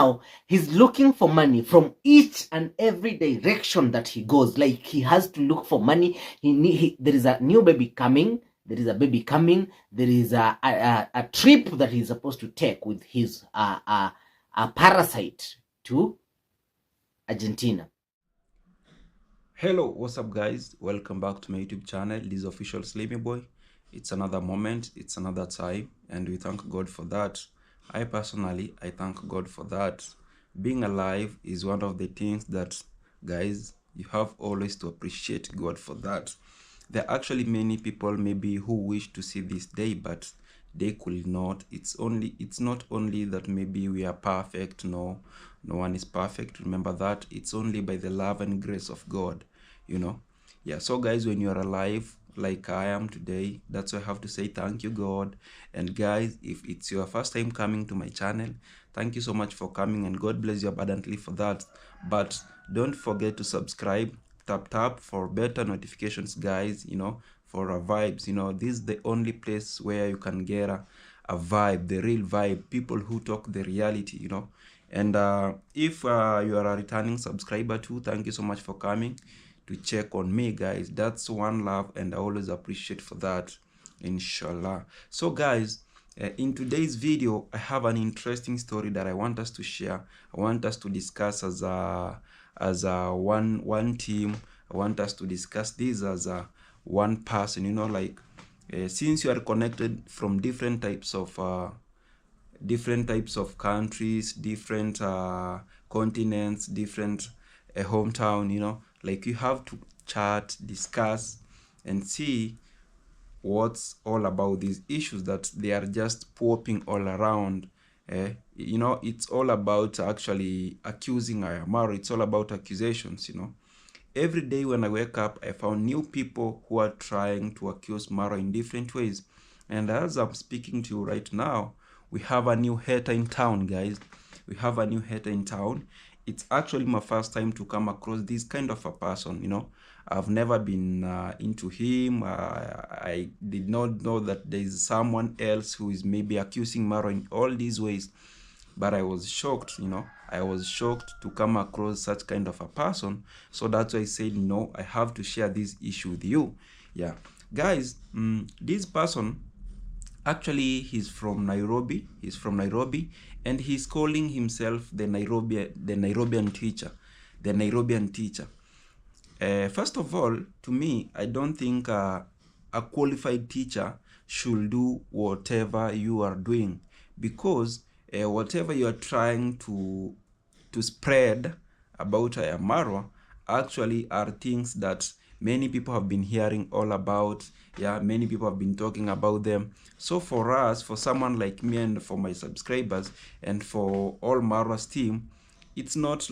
Now he's looking for money from each and every direction that he goes. Like, he has to look for money. There is a new baby coming. There is a baby coming. There is a trip that he's supposed to take with his parasite to Argentina. Hello, what's up guys? Welcome back to my YouTube channel. This is official Slimy Boy. It's another moment, it's another time, and we thank God for that. I thank God for that. Being alive is one of the things that, guys, you have always to appreciate God for that. There are actually many people maybe who wish to see this day, but they could not. It's not only that maybe we are perfect. No one is perfect. Remember that it's only by the love and grace of God, yeah. So guys, when you are alive like I am today, that's why I have to say thank you, God. And guys, if it's your first time coming to my channel, thank you so much for coming, and God bless you abundantly for that. But don't forget to subscribe, tap for better notifications, guys, for our vibes. This is the only place where you can get a vibe, the real vibe, people who talk the reality. And if you are a returning subscriber too, thank you so much for coming to check on me, guys. That's one love, and I always appreciate for that, inshallah. So guys, in today's video I have an interesting story that I want us to share. I want us to discuss as a one team. I want us to discuss this as a one person, since you are connected from different types of countries, different continents, different hometown, like you have to chat, discuss, and see what's all about these issues that they are just popping all around. It's all about actually accusing Maro. It's all about accusations. Every day when I wake up, I found new people who are trying to accuse Maro in different ways. And as I'm speaking to you right now, we have a new hater in town, guys. We have a new hater in town. It's actually my first time to come across this kind of a person. I've never been into him. I did not know that there is someone else who is maybe accusing Maro in all these ways. But I was shocked, I was shocked to come across such kind of a person. So that's why I said, no, I have to share this issue with you. Yeah, guys, this person, actually, he's from Nairobi. And he's calling himself the Nairobian teacher. The Nairobian teacher. First of all, to me, I don't think a qualified teacher should do whatever you are doing, because whatever you are trying to spread about Maro actually are things that many people have been hearing all about. Yeah, many people have been talking about them. So for us, for someone like me, and for my subscribers, and for all Maro's team, it's not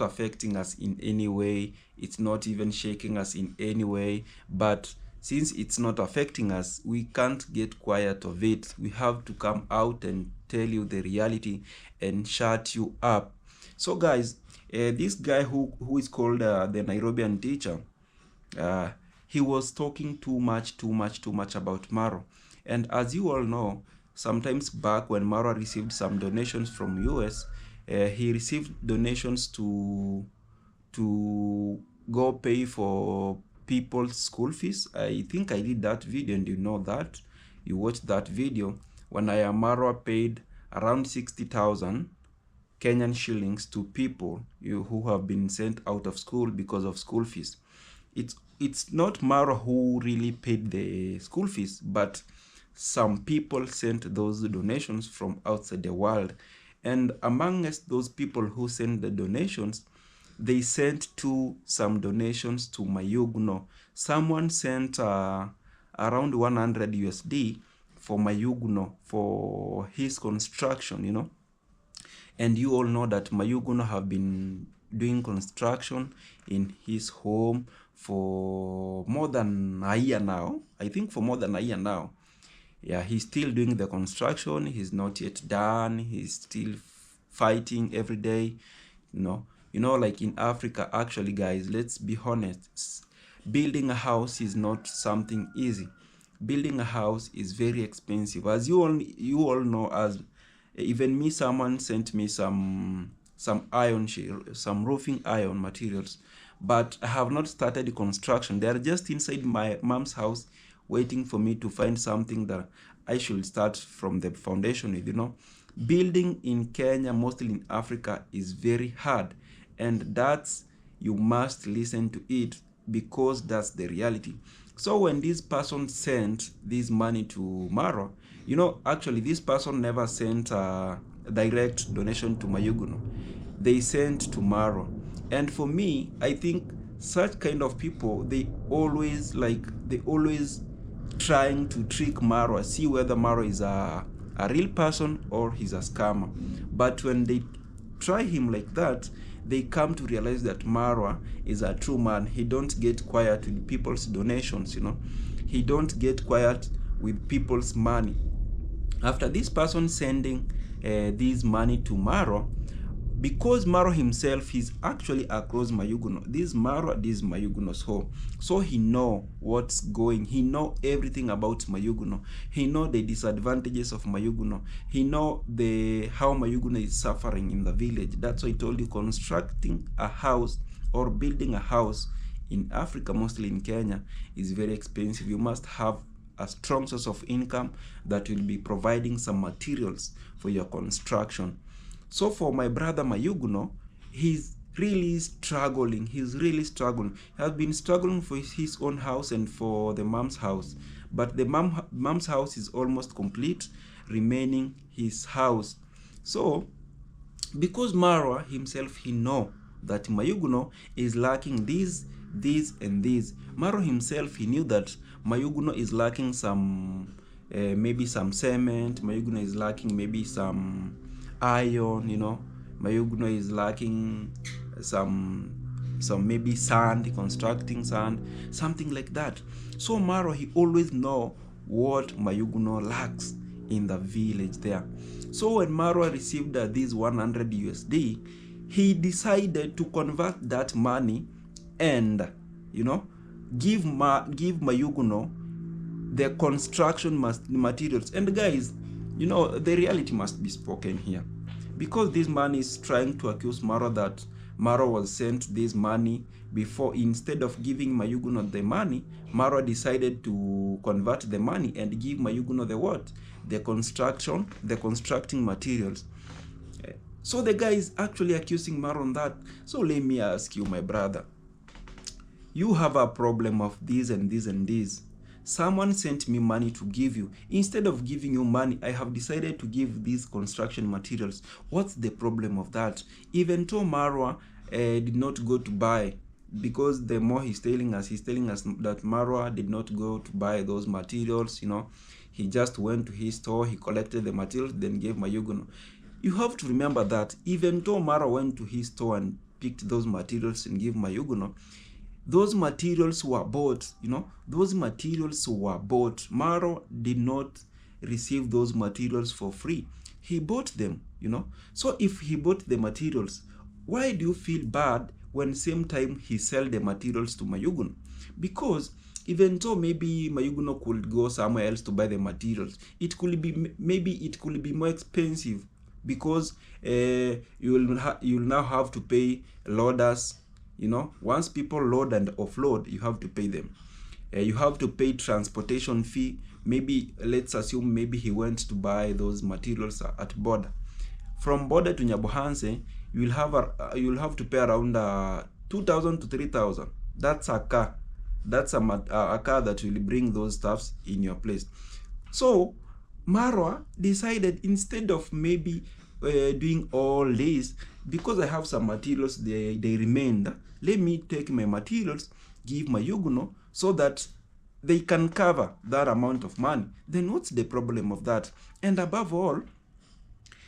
affecting us in any way. It's not even shaking us in any way. But since it's not affecting us, we can't get quiet of it. We have to come out and tell you the reality and shut you up. So guys, this guy who is called the Nairobian teacher, uh, he was talking too much about Maro. And as you all know, sometimes back when Maro received some donations from US, he received donations to go pay for people's school fees. I think I did that video, and you know that. You watched that video when Maro paid around 60,000 Kenyan shillings to people who have been sent out of school because of school fees. It's not Maro who really paid the school fees, but some people sent those donations from outside the world. And amongst those people who sent the donations, they sent some donations to Mayugno. Someone sent around 100 USD for Mayugno for his construction. And you all know that Mayugno have been doing construction in his home for more than a year now. I think for more than a year now. Yeah, he's still doing the construction. He's not yet done. He's still fighting every day. Like in Africa, actually, guys, let's be honest. Building a house is not something easy. Building a house is very expensive. As you all know, as Even me, someone sent me some iron some roofing iron materials, but I have not started the construction. They are just inside my mom's house waiting for me to find something that I should start from the foundation with. Building in Kenya, mostly in Africa, is very hard, and that's, you must listen to it, because that's the reality. So when this person sent this money to Maro, actually this person never sent a direct donation to Mayuguno. They sent to Maro. And for me, I think such kind of people, they always trying to trick Maro, see whether Maro is a real person or he's a scammer. But when they try him like that, they come to realize that Marwa is a true man. He don't get quiet with people's donations, He don't get quiet with people's money. After this person sending this money to Maro, because Maro himself is actually across Mayuguno. This is Mayuguno's home. So he know what's going. He know everything about Mayuguno. He know the disadvantages of Mayuguno. He know how Mayuguno is suffering in the village. That's why I told you, constructing a house or building a house in Africa, mostly in Kenya, is very expensive. You must have a strong source of income that will be providing some materials for your construction. So for my brother Mayuguno, he's really struggling. He has been struggling for his own house and for the mom's house. But the mom's house is almost complete, remaining his house. So because Marwa himself, he know that Mayuguno is lacking this, and this. Maro himself, he knew that Mayuguno is lacking some, maybe some cement. Mayuguno is lacking maybe some iron, Mayuguno is lacking some maybe sand, constructing sand, something like that. So Maro, he always know what Mayuguno lacks in the village there. So when Maro received this 100 USD, he decided to convert that money and give Mayuguno the construction materials. And guys, the reality must be spoken here, because this man is trying to accuse Maro that Maro was sent this money before. Instead of giving Mayuguno the money, Maro decided to convert the money and give Mayuguno the constructing materials. So the guy is actually accusing Maro on that. So let me ask you, my brother, you have a problem of this and this and this. Someone sent me money to give you. Instead of giving you money, I have decided to give these construction materials. What's the problem of that? Even though Marwa did not go to buy, because the more he's telling us that Marwa did not go to buy those materials, he just went to his store, he collected the materials, then gave Mayuguno. You have to remember that even though Marwa went to his store and picked those materials and gave Mayuguno, those materials were bought, those materials were bought. Maro did not receive those materials for free. He bought them, So if he bought the materials, why do you feel bad when same time he sell the materials to Mayuguno? Because even though maybe Mayuguno could go somewhere else to buy the materials, it could be more expensive, because you'll now have to pay loaders. Once people load and offload, you have to pay them. You have to pay transportation fee. Maybe let's assume maybe he went to buy those materials at border. From border to Nyabohanse, you'll have to pay around 2,000 to 3,000. That's a car. That's a car that will bring those stuffs in your place. So Marwa decided, instead of maybe doing all this, because I have some materials, they remained, let me take my materials, give Mayuguno, so that they can cover that amount of money. Then what's the problem of that? And above all,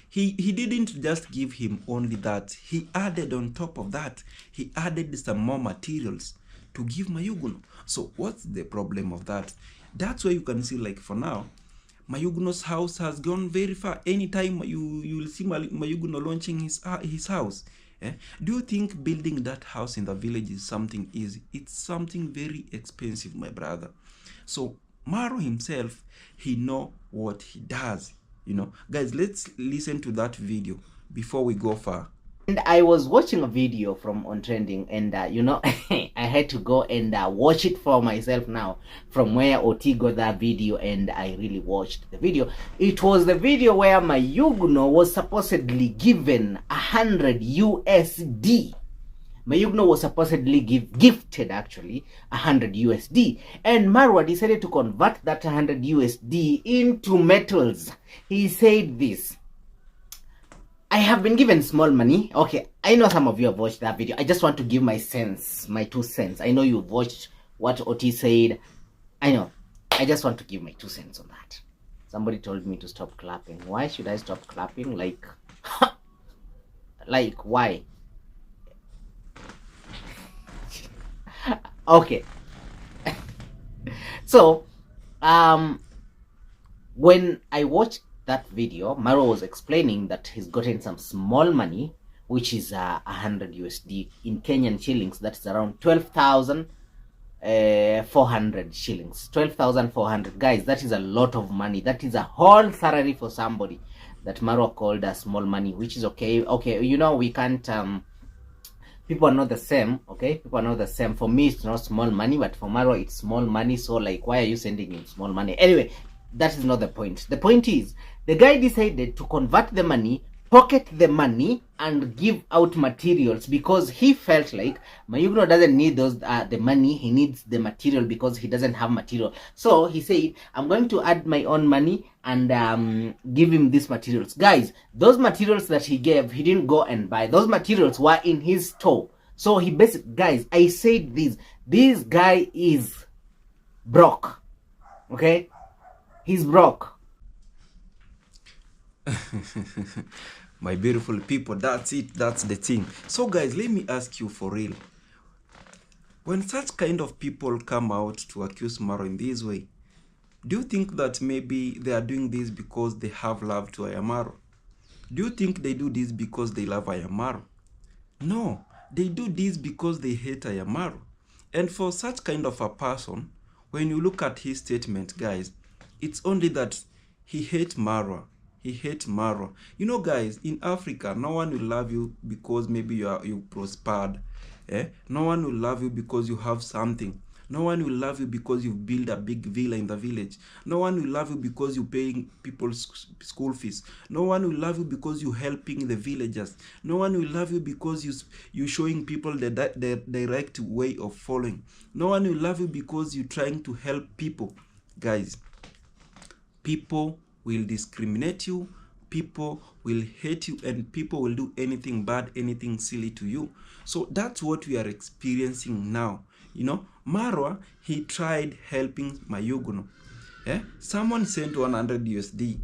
he didn't just give him only that. He added on top of that, he added some more materials to give Mayuguno. So what's the problem of that? That's why you can see, like, for now, Mayuguno's house has gone very far. Anytime you will see Mayuguno launching his house. Do you think building that house in the village is something easy? It's something very expensive, my brother. So Maro himself, he know what he does. Guys, let's listen to that video before we go far. And I was watching a video from On Trending, and I had to go and watch it for myself now, from where Oti got that video, and I really watched the video. It was the video where Mayugno was supposedly given 100 USD. Mayugno was supposedly gifted actually 100 USD, and Marwa decided to convert that 100 USD into metals. He said this: I have been given small money. Okay, I know some of you have watched that video. I just want to give my 2 cents. I know you've watched what Oti said. I know. I just want to give my 2 cents on that. Somebody told me to stop clapping. Why should I stop clapping? Like why? Okay. So, when I watched that video, Maro was explaining that he's gotten some small money, which is 100 USD in Kenyan shillings. That's around 12,400 shillings. 12,400. Guys, that is a lot of money. That is a whole salary for somebody that Maro called a small money, which is okay. Okay, we can't people are not the same. Okay, people are not the same. For me, it's not small money, but for Maro, it's small money. So like, why are you sending him small money? Anyway, that is not the point. The point is, the guy decided to convert the money, pocket the money, and give out materials, because he felt like Mayugno doesn't need the money. He needs the material because he doesn't have material. So he said, I'm going to add my own money and give him these materials. Guys, those materials that he gave, he didn't go and buy. Those materials were in his store. So he basically, guys, I said this guy is broke. Okay, he's broke. My beautiful people, that's it. That's the thing. So guys, let me ask you for real, when such kind of people come out to accuse Maro in this way, do you think that maybe they are doing this because they have love to Ayamaro? Do you think they do this because they love Ayamaro? No, they do this because they hate Ayamaro. And for such kind of a person, when you look at his statement, guys, it's only that he hates Maro. He hates Maro. Guys, in Africa, no one will love you because maybe you prospered. No one will love you because you have something. No one will love you because you build a big villa in the village. No one will love you because you're paying people's school fees. No one will love you because you're helping the villagers. No one will love you because you're showing people the direct way of following. No one will love you because you're trying to help people. Guys, people will discriminate you, people will hate you, and people will do anything bad, anything silly to you. So that's what we are experiencing now. Marwa, he tried helping Mayugno. Someone sent 100 USD.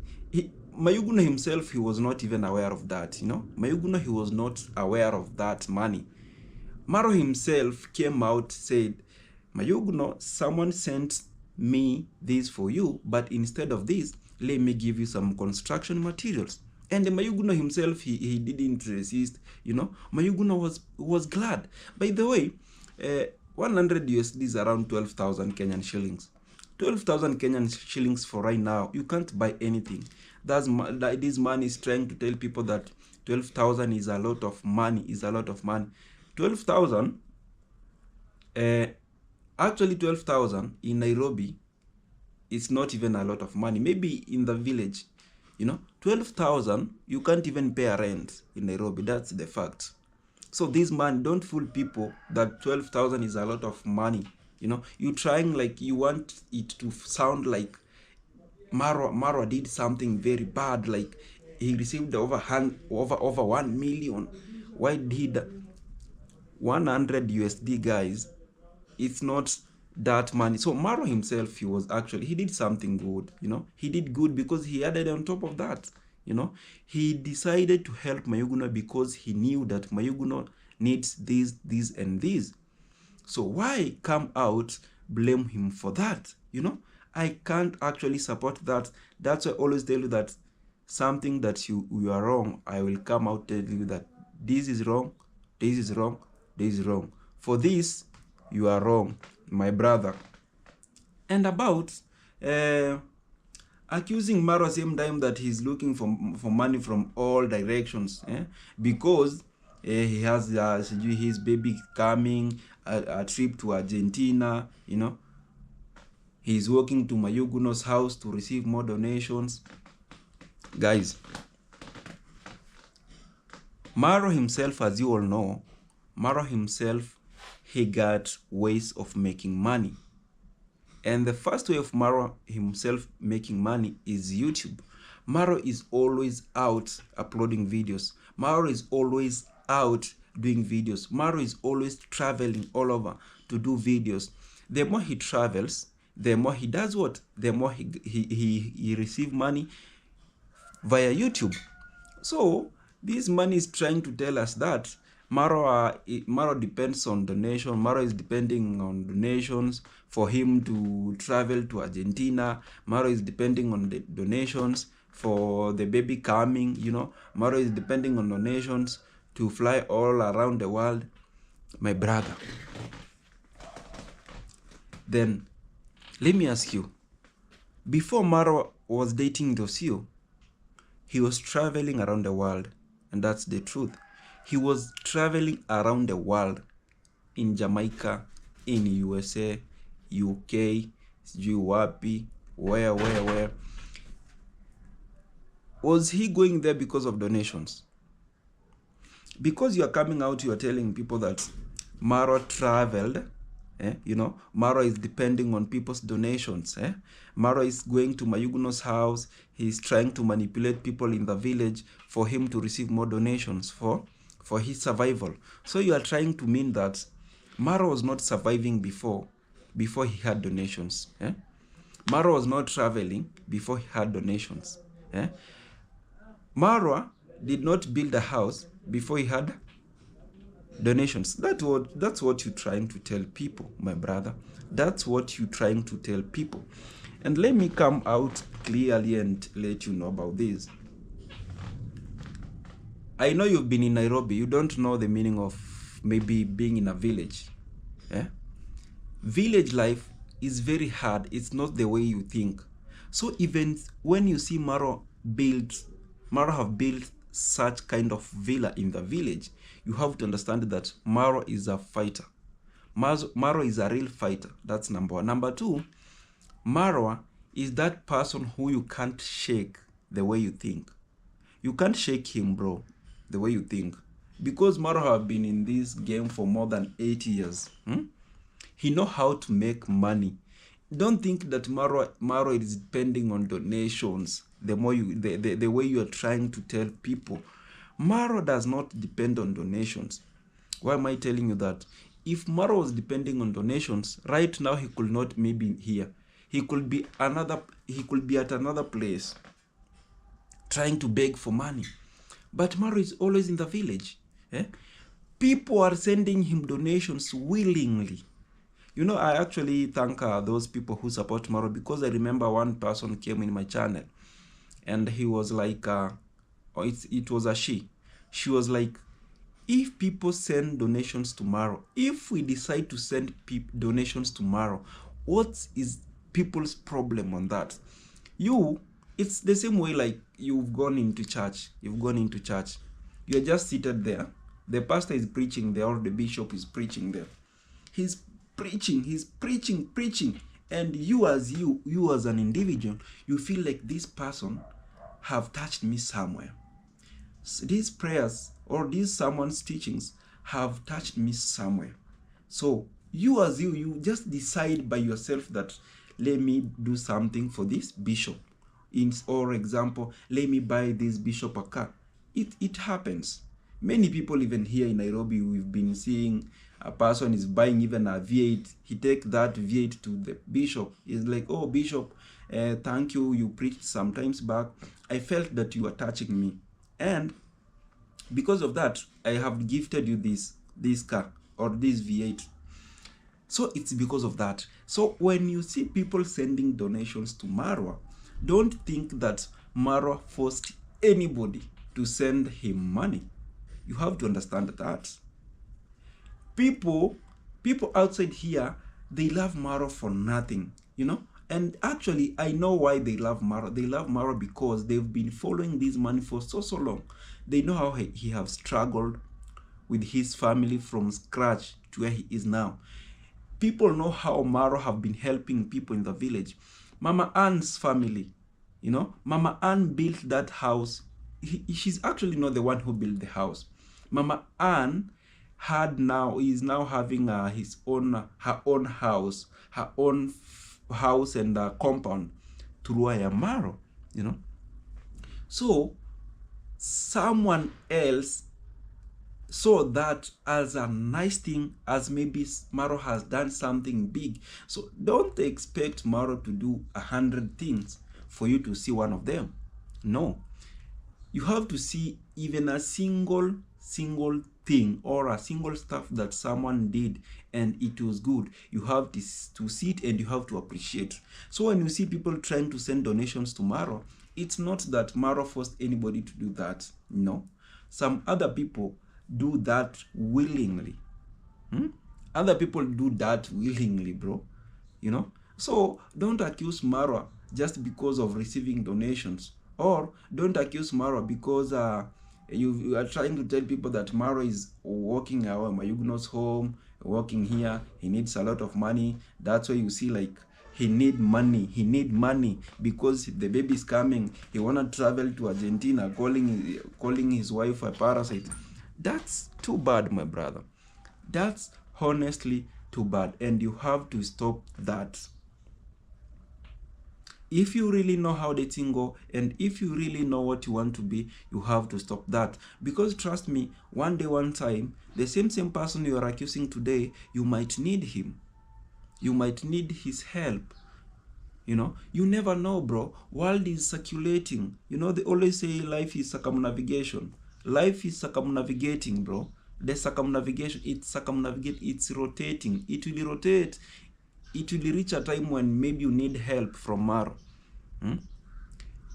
Mayugno himself, he was not even aware of that. Mayugno, he was not aware of that money. Maro himself came out, said, Mayugno, someone sent me this for you, but instead of this, let me give you some construction materials. And Mayugno himself, he didn't resist. Mayugno was glad. By the way, 100 USD is around 12,000 Kenyan shillings. 12,000 Kenyan shillings for right now, you can't buy anything. This man is trying to tell people that 12,000 is a lot of money. 12,000, actually 12,000 in Nairobi, it's not even a lot of money. Maybe in the village, 12,000, you can't even pay a rent in Nairobi. That's the fact. So this man, don't fool people that 12,000 is a lot of money. You're trying, like, you want it to sound like Maro did something very bad, like he received over 1 million. Why did 100 USD, guys? It's not that money. So Maro himself, he did something good. He did good because he added on top of that. He decided to help Mayugno because he knew that Mayugno needs this, and this. So why come out blame him for that? I can't actually support that. That's why I always tell you that something that you are wrong, I will come out tell you that this is wrong, this is wrong, this is wrong. For this, you are wrong, my brother. And about accusing Maro same time that he's looking for money from all directions, because he has his baby coming, a trip to Argentina, he's walking to Mayuguno's house to receive more donations. Guys, Maro himself, as you all know, Maro himself, he got ways of making money. And the first way of Maro himself making money is YouTube. Maro is always out uploading videos. Maro is always out doing videos. Maro is always traveling all over to do videos. The more he travels, the more he does what? The more he receives money via YouTube. So this money is trying to tell us that Maro depends on donation. Maro is depending on donations for him to travel to Argentina. Maro is depending on the donations for the baby coming, Maro is depending on donations to fly all around the world. My brother, then let me ask you, before Maro was dating Dosio, he was traveling around the world, and that's the truth. He was traveling around the world, in Jamaica, in USA, UK, wapi, where. Was he going there because of donations? Because you are coming out, you are telling people that Maro traveled, Maro is depending on people's donations. Maro is going to Mayuguno's house. He's trying to manipulate people in the village for him to receive more donations for his survival. So you are trying to mean that Maro was not surviving before he had donations. Maro was not traveling before he had donations. Maro did not build a house before he had donations. That's what you're trying to tell people, my brother. That's what you're trying to tell people. And let me come out clearly and let you know about this. I know you've been in Nairobi. You don't know the meaning of maybe being in a village. Village life is very hard. It's not the way you think. So even when you see Maro have built such kind of villa in the village, you have to understand that Maro is a fighter. Maro is a real fighter. That's number one. Number two, Maro is that person who you can't shake the way you think. You can't shake him, bro, the way you think. Because Maro have been in this game for more than 8 years. He know how to make money. Don't think that Maro is depending on donations. The way you are trying to tell people, Maro does not depend on donations. Why am I telling you that? If Maro was depending on donations, right now he could not maybe here. He could be at another place trying to beg for money. But Maro is always in the village. People are sending him donations willingly. I actually thank those people who support Maro, because I remember one person came in my channel and he was like, it was a she. She was like, if people send donations to Maro, if we decide to send donations to Maro, what is people's problem on that? It's the same way like you've gone into church. You're just seated there. The pastor is preaching there, or the bishop is preaching there. He's preaching. And you as an individual, you feel like this person have touched me somewhere. So these prayers or these someone's teachings have touched me somewhere. So you just decide by yourself that let me do something for this bishop. For example, let me buy this bishop a car. It happens. Many people even here in Nairobi, we've been seeing a person is buying even a V8. He take that V8 to the bishop. He's like, oh, bishop, thank you. You preached sometimes back. I felt that you were touching me. And because of that, I have gifted you this car or this V8. So it's because of that. So when you see people sending donations to Maro, don't think that Maro forced anybody to send him money. You have to understand that. People outside here, they love Maro for nothing. And actually, I know why they love Maro. They love Maro because they've been following this man for so long. They know how he have struggled with his family from scratch to where he is now. People know how Maro have been helping people in the village. Mama Ann's family, Mama Ann built that house. She's actually not the one who built the house. Mama Ann is now having her own house, house and compound through Maro, So someone else saw that as a nice thing, as maybe Maro has done something big. So don't expect Maro to do 100 things for you to see one of them. No. You have to see even a single thing or a single stuff that someone did and it was good. You have to see it and you have to appreciate. So when you see people trying to send donations to Maro, it's not that Maro forced anybody to do that. No. Some other people do that willingly. Other people do that willingly, bro. So don't accuse Maro just because of receiving donations, or don't accuse Maro because you are trying to tell people that Maro is working our Mayugno's home, working here. He needs a lot of money. That's why you see like he need money because the baby is coming. He wanna travel to Argentina, calling his wife a parasite. That's too bad, my brother. That's honestly too bad, and you have to stop that. If you really know how the thing go, and if you really know what you want to be, you have to stop that. Because trust me, one day, one time, the same person you are accusing today, you might need him. You might need his help. You never know, bro. World is circulating. They always say life is circumnavigation. Life is circumnavigating, bro. The circumnavigation, it's rotating. It will rotate. It will reach a time when maybe you need help from Maro.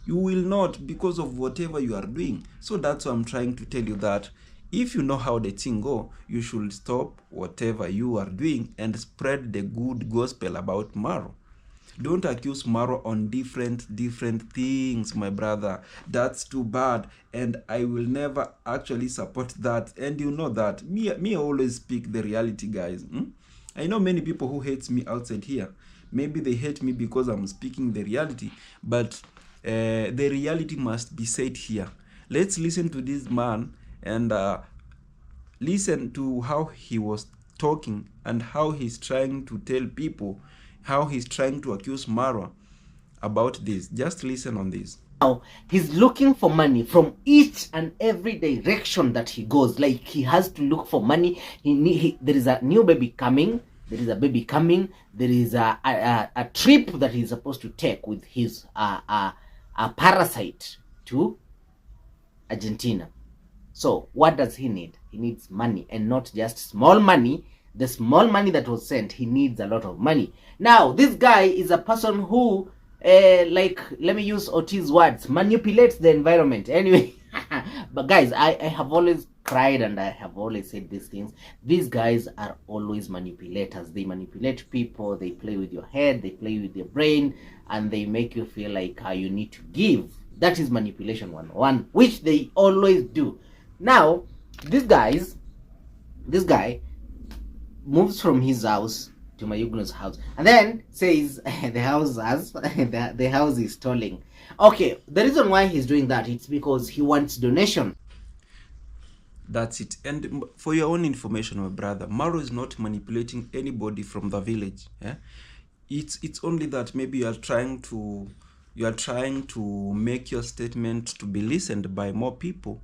You will not, because of whatever you are doing. So that's why I'm trying to tell you that if you know how the thing go, you should stop whatever you are doing and spread the good gospel about Maro. Don't accuse Maro on different things, my brother. That's too bad, and I will never actually support that. And you know that me always speak the reality, guys. I know many people who hate me outside here. Maybe they hate me because I'm speaking the reality, but the reality must be said here. Let's listen to this man and listen to how he was talking and how he's trying to tell people, how he's trying to accuse Maro about this. Just listen on this. Now he's looking for money from each and every direction that he goes. Like he has to look for money. There is a new baby coming. There is a baby coming. There is a trip that he's supposed to take with his a parasite to Argentina. So what does he need? He needs money, and not just small money. The small money that was sent, he needs a lot of money. Now, this guy is a person who, let me use Oti's words, manipulates the environment. Anyway, but guys, I have always cried and I have always said these things. These guys are always manipulators. They manipulate people. They play with your head. They play with your brain, and they make you feel like you need to give. That is manipulation 101, which they always do. Now, this guy moves from his house to Mayugno's house, and then says the house is stalling. Okay, the reason why he's doing that, it's because he wants donation. That's it. And for your own information, my brother, Maro is not manipulating anybody from the village. It's only that maybe you are trying to make your statement to be listened by more people.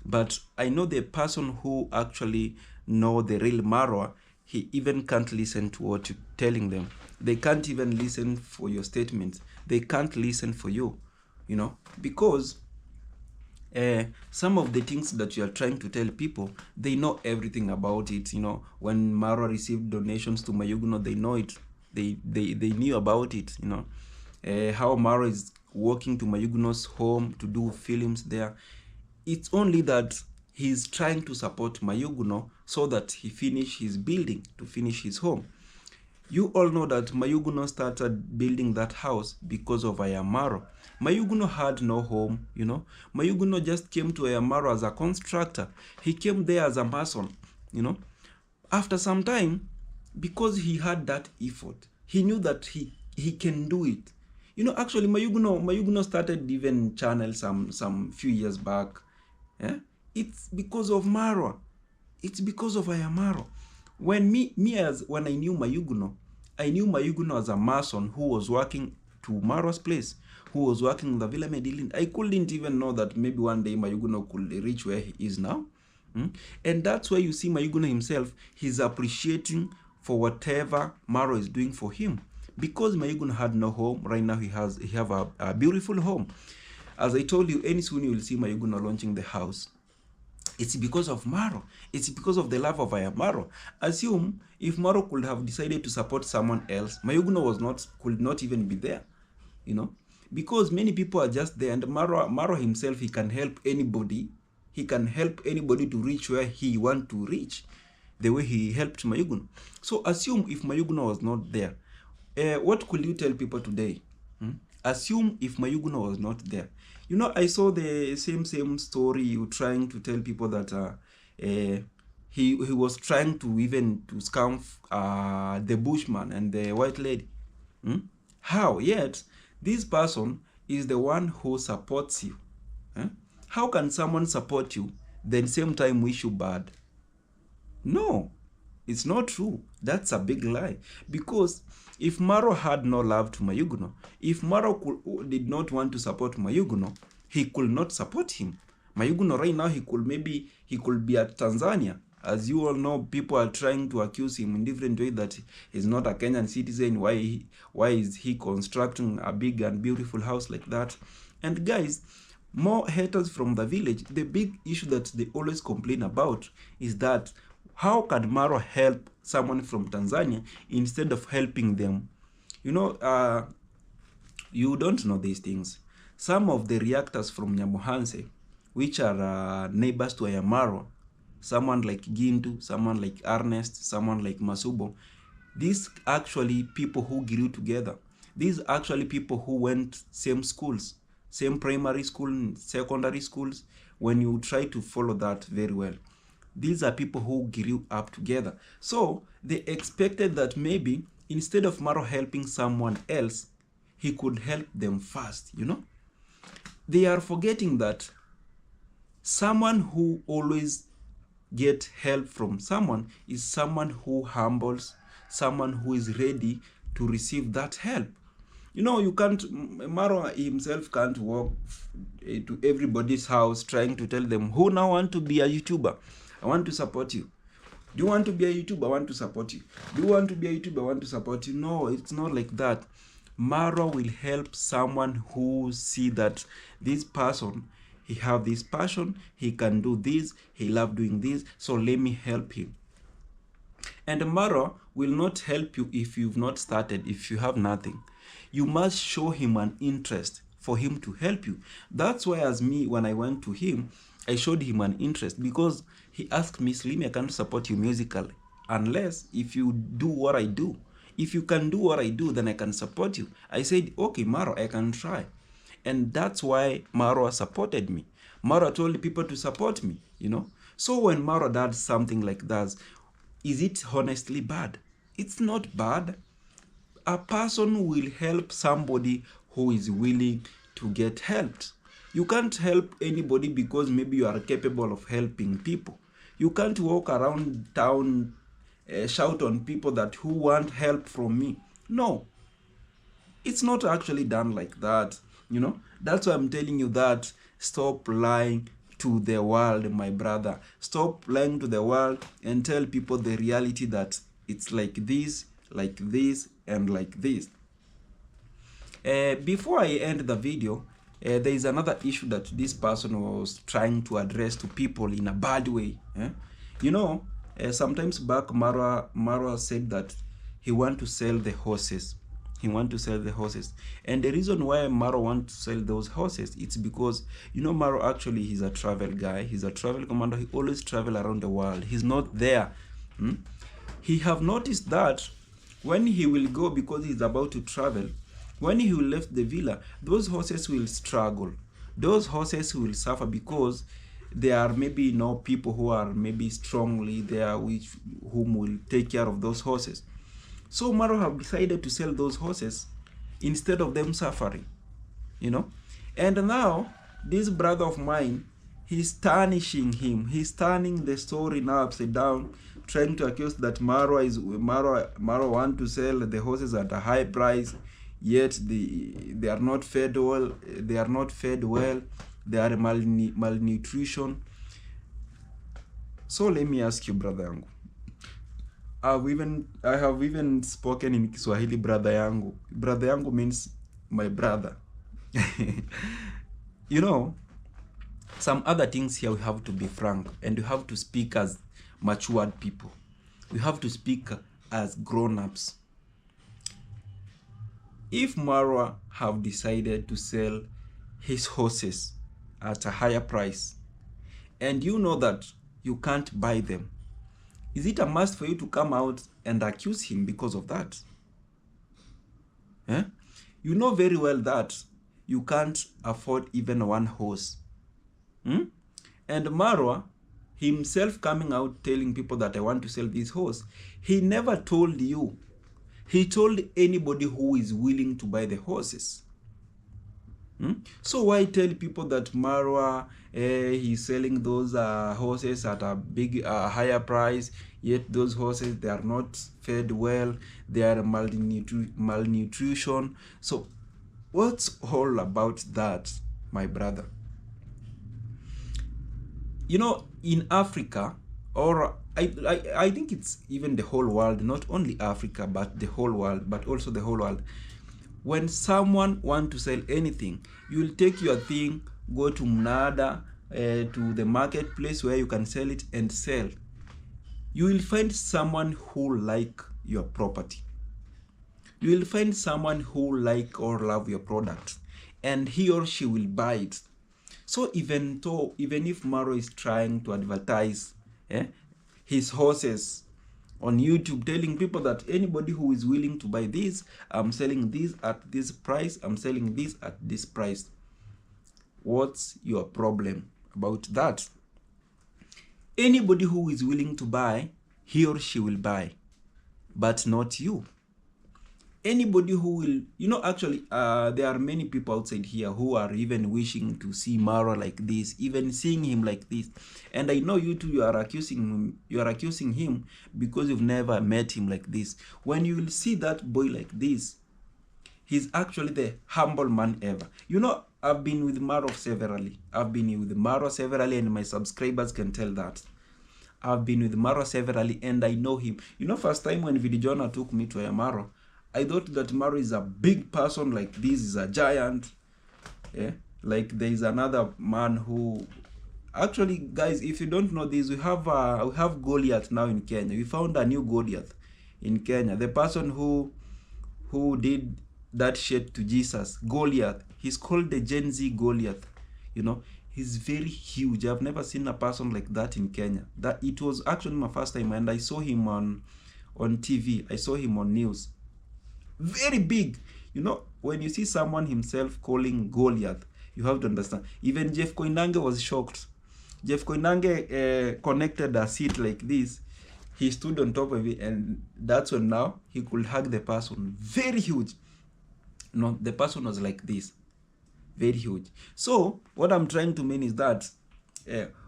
But I know the person who actually know the real Maro, he even can't listen to what you're telling them. They can't even listen for your statements. They can't listen for you, because some of the things that you are trying to tell people, they know everything about it. When Maro received donations to Mayugno, they know it. They knew about it. How Maro is walking to Mayugno's home to do films there. It's only that he's trying to support Mayugno so that he finish his building, to finish his home. You all know that Mayuguno started building that house because of Ayamaro. Mayuguno had no home, you know. Mayuguno just came to Ayamaro as a constructor. He came there as a mason, you know. After some time, because he had that effort, he knew that he can do it. You know, actually, Mayuguno started even channel some few years back. Yeah? It's because of Maro. It's because of Ayamaro. When when I knew Mayuguno as a mason who was working to Maro's place, who was working in the Villa Medellin. I couldn't even know that maybe one day Mayuguno could reach where he is now. And that's why you see Mayuguno himself, he's appreciating for whatever Maro is doing for him. Because Mayuguno had no home, right now he have a beautiful home. As I told you, any soon you will see Mayuguno launching the house. It's because of Maro. It's because of the love of Maro. Assume if Maro could have decided to support someone else, Mayuguno could not even be there, you know, because many people are just there, and Maro himself, he can help anybody. He can help anybody to reach where he want to reach, the way he helped Mayuguno. So assume if Mayuguno was not there, what could you tell people today? Assume if Mayuguno was not there. You know, I saw the same story you trying to tell people that he was trying to scam the bushman and the white lady. How? Yet this person is the one who supports you. How can someone support you then same time wish you bad? No, it's not true. That's a big lie. Because if Maro had no love to Mayuguno, if Maro did not want to support Mayuguno, he could not support him. Mayuguno right now, he could be at Tanzania. As you all know, people are trying to accuse him in different ways that he's not a Kenyan citizen. Why is he constructing a big and beautiful house like that? And guys, more haters from the village, the big issue that they always complain about is that how can Maro help someone from Tanzania instead of helping them? You know, you don't know these things. Some of the reactors from Nyamuhanse, which are neighbors to Ayamaro, someone like Gindu, someone like Ernest, someone like Masubo, these actually people who grew together. These actually people who went same schools, same primary school, secondary schools. When you try to follow that very well, these are people who grew up together. So they expected that maybe instead of Maro helping someone else, he could help them first, you know. They are forgetting that someone who always get help from someone is someone who humbles, someone who is ready to receive that help. You know, you can't, Maro himself can't walk to everybody's house trying to tell them, who now want to be a YouTuber? I want to support you. Do you want to be a YouTuber? I want to support you. Do you want to be a YouTuber? I want to support you. No, it's not like that. Maro will help someone who see that this person, he have this passion, he can do this, he love doing this, so let me help him. And Maro will not help you if you've not started, if you have nothing. You must show him an interest for him to help you. That's why as me, when I went to him, I showed him an interest, because he asked me, Slimy, I can't support you musically unless if you do what I do. If you can do what I do, then I can support you. I said, okay, Maro, I can try. And that's why Maro supported me. Maro told people to support me, you know. So when Maro does something like that, is it honestly bad? It's not bad. A person will help somebody who is willing to get helped. You can't help anybody because maybe you are capable of helping people. You can't walk around town, shout on people that who want help from me. No, it's not actually done like that, you know. That's why I'm telling you that stop lying to the world, my brother. Stop lying to the world and tell people the reality that it's like this, and like this. Before I end the video, there is another issue that this person was trying to address to people in a bad way. You know, sometimes back Maro said that he want to sell the horses. He want to sell the horses. And the reason why Maro want to sell those horses, it's because, you know, Maro actually, he's a travel guy. He's a travel commander. He always travel around the world. He's not there. He have noticed that when he will go, because he's about to travel, when he will left the villa, those horses will struggle. Those horses will suffer because there are maybe people who are maybe strongly there whom will take care of those horses. So Maro have decided to sell those horses instead of them suffering, And now this brother of mine, he's tarnishing him. He's turning the story now upside down, trying to accuse that Maro want to sell the horses at a high price, yet they are not fed well. They are not fed well. They are malnutrition. So let me ask you, brother yangu. I have even spoken in Kiswahili, brother yangu. Brother yangu means my brother. Some other things here we have to be frank, and we have to speak as matured people. We have to speak as grown-ups. If Maro have decided to sell his horses at a higher price, and you know that you can't buy them, is it a must for you to come out and accuse him because of that? You know very well that you can't afford even one horse. And Maro himself coming out telling people that I want to sell this horse, he never told you. He told anybody who is willing to buy the horses. So why tell people that Maro he's selling those horses at a big higher price, yet those horses, they are not fed well, they are malnutrition. So what's all about that, my brother? In Africa, or I think it's even the whole world, not only Africa, but the whole world, but also the whole world. When someone want to sell anything, you will take your thing, go to Mnada, to the marketplace where you can sell it and sell. You will find someone who like your property. You will find someone who like or love your product, and he or she will buy it. So even if Maro is trying to advertise his horses on YouTube, telling people that anybody who is willing to buy this, I'm selling this at this price, I'm selling this at this price. What's your problem about that? Anybody who is willing to buy, he or she will buy, but not you. Anybody who will, actually, there are many people outside here who are even wishing to see Maro like this, even seeing him like this. And I know you too, you are accusing him because you've never met him like this. When you will see that boy like this, he's actually the humble man ever. I've been with Maro severally. And my subscribers can tell that. I've been with Maro severally, and I know him. First time when Vidijona took me to a Maro, I thought that Maro is a big person, like this is a giant. Like there is another man who, actually, guys, if you don't know this, we have Goliath now in Kenya. We found a new Goliath in Kenya. The person who did that shit to Jesus, Goliath. He's called the Gen Z Goliath. He's very huge. I've never seen a person like that in Kenya. That it was actually my first time, and I saw him on TV. I saw him on news. Very big. When you see someone himself calling Goliath, you have to understand. Even Jeff Koinange was shocked. Jeff Koinange connected a seat like this. He stood on top of it, and that's when now he could hug the person. Very huge. The person was like this. Very huge. So what I'm trying to mean is that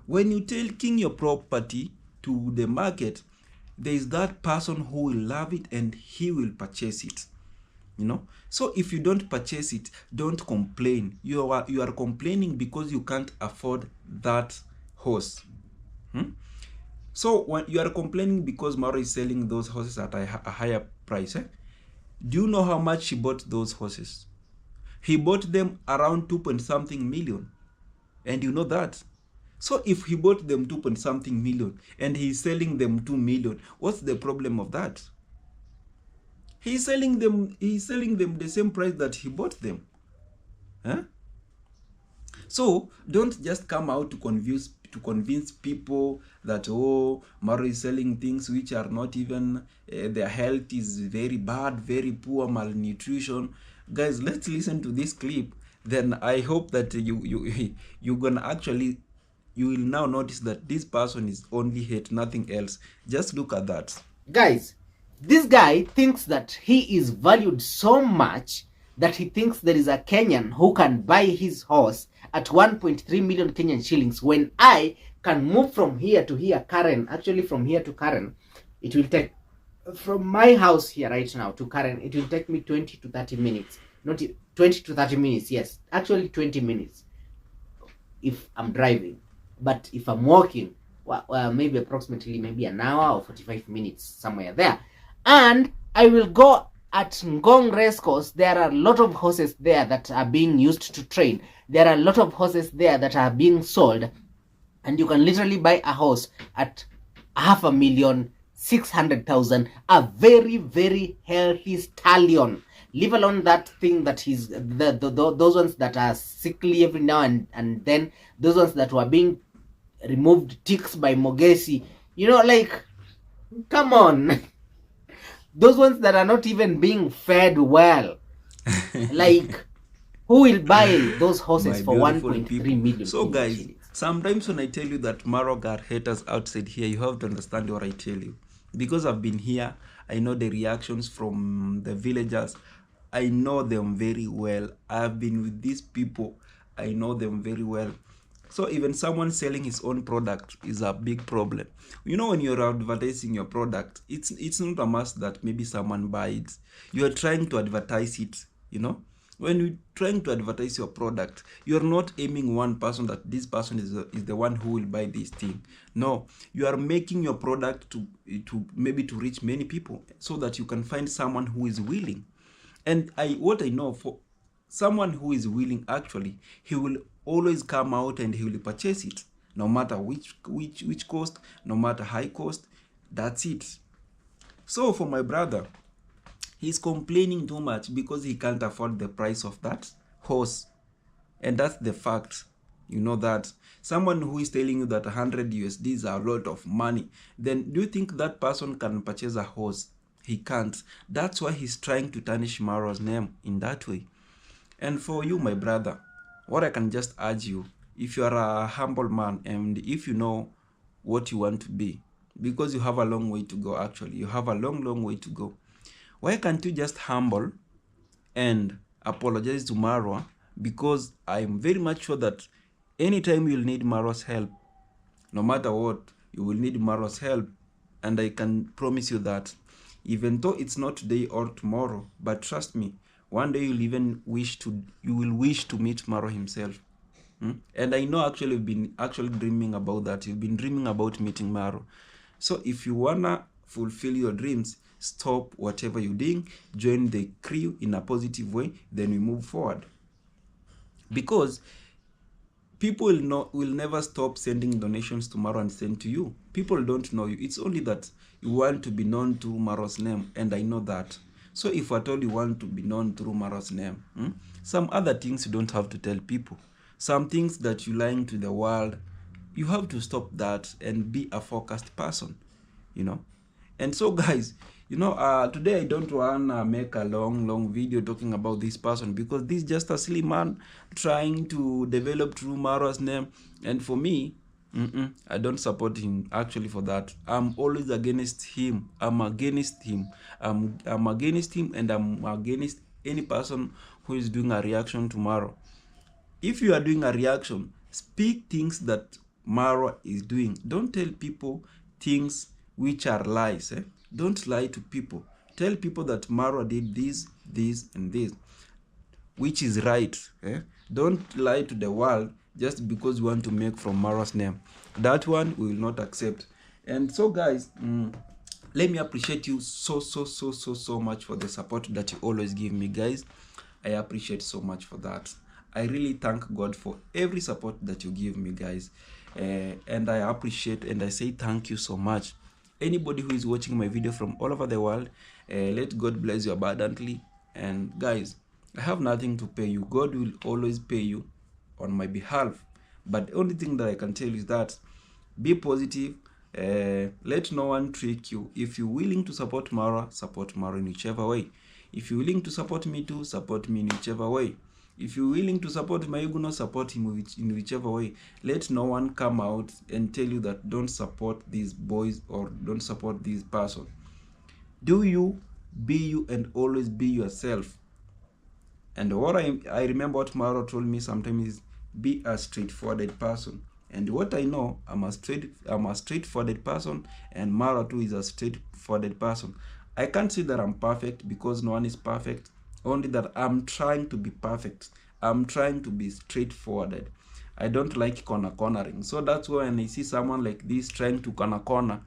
when you taking your property to the market, there is that person who will love it and he will purchase it. So if you don't purchase it, don't complain. You are complaining because you can't afford that horse. So when you are complaining because Maro is selling those horses at a higher price, do you know how much he bought those horses? He bought them around 2-something million, and you know that. So if he bought them 2-something million and he's selling them 2 million, what's the problem of that? He's selling them the same price that he bought them. So don't just come out to to convince people that, oh, Maro is selling things which are not even, their health is very bad, very poor, malnutrition. Guys, let's listen to this clip. Then I hope that you're gonna actually, you will now notice that this person is only hate, nothing else. Just look at that. Guys, this guy thinks that he is valued so much that he thinks there is a Kenyan who can buy his horse at 1.3 million Kenyan shillings, when I can move from here to here, Karen. Actually, from here to Karen, it will take, from my house here right now to Karen, it will take me 20 to 30 minutes. Not 20 to 30 minutes, yes. Actually, 20 minutes if I'm driving. But if I'm walking, well, maybe approximately maybe an hour or 45 minutes, somewhere there. And I will go at Ngong Racecourse. There are a lot of horses there that are being used to train. There are a lot of horses there that are being sold. And you can literally buy a horse at 500,000, 600,000, a very, very healthy stallion. Leave alone that thing that he's, those ones that are sickly every now and then, those ones that were being removed ticks by Mogesi. You know, like, come on. Those ones that are not even being fed well. Like, who will buy those horses for 1.3 million? So guys, sometimes when I tell you that Maro got haters outside here, you have to understand what I tell you. Because I've been here, I know the reactions from the villagers. I know them very well. I've been with these people. I know them very well. So even someone selling his own product is a big problem. You know, when you're advertising your product, it's not a must that maybe someone buys it. You are trying to advertise it, you know. When you're trying to advertise your product, you're not aiming one person that this person is the one who will buy this thing. No, you are making your product to maybe to reach many people so that you can find someone who is willing. And what I know, for someone who is willing, actually, he will always come out and he will purchase it, no matter which cost, no matter high cost. That's it. So for my brother, he's complaining too much because he can't afford the price of that horse. And that's the fact. You know that. Someone who is telling you that 100 USD is a lot of money, then do you think that person can purchase a horse? He can't. That's why he's trying to tarnish Maro's name in that way. And for you, my brother, what I can just urge you, if you are a humble man and if you know what you want to be, because you have a long way to go, actually, you have a long way to go. Why can't you just humble and apologize to Maro? Because I'm very much sure that anytime you'll need Maro's help, no matter what, you will need Maro's help. And I can promise you that, even though it's not today or tomorrow, but trust me, one day you will wish to meet Maro himself. And I know actually you've been dreaming about that. You've been dreaming about meeting Maro. So if you wanna fulfill your dreams, stop whatever you're doing, join the crew in a positive way, then we move forward. Because people will never stop sending donations to Maro and send to you. People don't know you. It's only that you want to be known through Maro's name, and I know that. So if at all you want to be known through Maro's name, some other things you don't have to tell people. Some things that you're lying to the world, you have to stop that and be a focused person, you know. And so guys, you know, today I don't want to make a long video talking about this person, because this is just a silly man trying to develop through Maro's name. And for me, I don't support him actually for that. I'm always against him. I'm against him, and I'm against any person who is doing a reaction to Maro. If you are doing a reaction, speak things that Maro is doing. Don't tell people things which are lies. Don't lie to people. Tell people that Maro did this, and this, which is right. Don't lie to the world just because you want to make from Maro's name. That one we will not accept. And so guys, let me appreciate you so much for the support that you always give me, guys. I appreciate so much for that. I really thank God for every support that you give me, guys. And I appreciate and I say thank you so much. Anybody who is watching my video from all over the world, let God bless you abundantly. And guys, I have nothing to pay you. God will always pay you on my behalf. But the only thing that I can tell you is that be positive. Let no one trick you. If you're willing to support Maro in whichever way. If you're willing to support me too, support me in whichever way. If you're willing to support Mayuguno, support him in whichever way. Let no one come out and tell you that don't support these boys or don't support this person. Do you, be you, and always be yourself. And what I remember what Maro told me sometimes is be a straightforward person. And what I know, I'm a straightforward person, and Maro too is a straightforward person. I can't say that I'm perfect because no one is perfect, only that I'm trying to be perfect. I'm trying to be straightforward. I don't like cornering. So that's why when I see someone like this trying to corner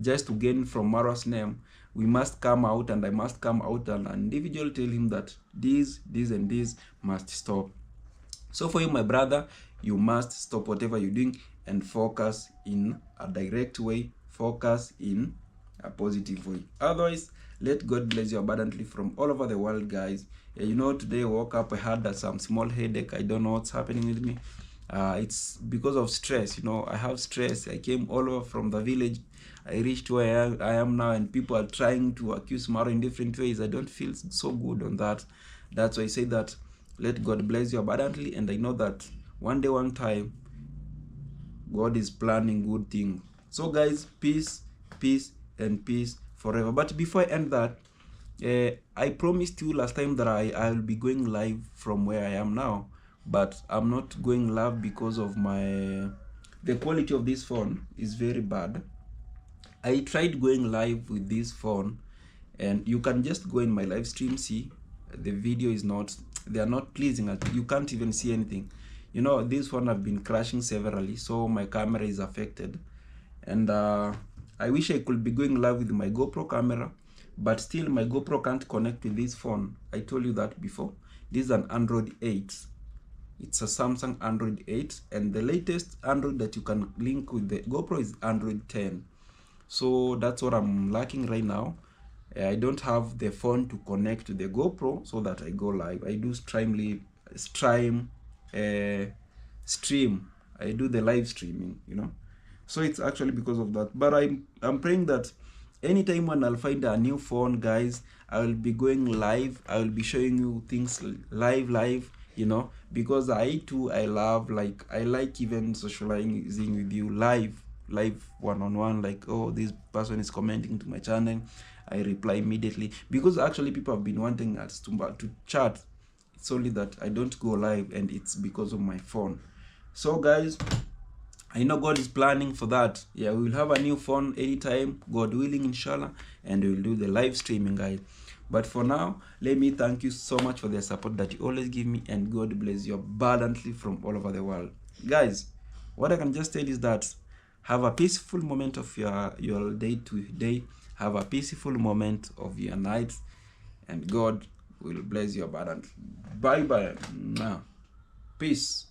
just to gain from Maro's name, we must come out, and I must come out and individually tell him that this and this must stop. So for you, my brother, you must stop whatever you're doing and focus in a direct way, focus in a positive way. Otherwise, let God bless you abundantly from all over the world, guys. You know, today I woke up, I had some small headache. I don't know what's happening with me. It's because of stress. You know, I have stress. I came all over from the village. I reached where I am now, and people are trying to accuse Maro in different ways. I don't feel so good on that. That's why I say that let God bless you abundantly, and I know that one day, one time, God is planning good things. So guys, peace, and peace forever. But before I end that, I promised you last time that I will be going live from where I am now, but I'm not going live because of the quality of this phone is very bad. I tried going live with this phone, and you can just go in my live stream, see the video is not, they are not pleasing. You can't even see anything. You know, this phone have been crashing severally, so my camera is affected. And I wish I could be going live with my GoPro camera, but still my GoPro can't connect with this phone. I told you that before. This is an Android 8. It's a Samsung Android 8, and the latest Android that you can link with the GoPro is Android 10. So that's what I'm lacking right now. I don't have the phone to connect to the GoPro so that I go live. I do stream. I do the live streaming, you know. So it's actually because of that. But I'm praying that anytime when I'll find a new phone, guys, I will be going live. I will be showing you things live, you know, because I too, I like even socializing with you live one-on-one, like, oh, this person is commenting to my channel, I reply immediately, because actually people have been wanting us to chat. It's only that I don't go live, and it's because of my phone. So guys, I know God is planning for that. Yeah, we will have a new phone anytime, God willing, inshallah, and we will do the live streaming, guys. But for now, let me thank you so much for the support that you always give me, and God bless you abundantly from all over the world. Guys, what I can just tell is that have a peaceful moment of your day to day. Have a peaceful moment of your night, and God will bless you abundantly. Bye bye now. Peace.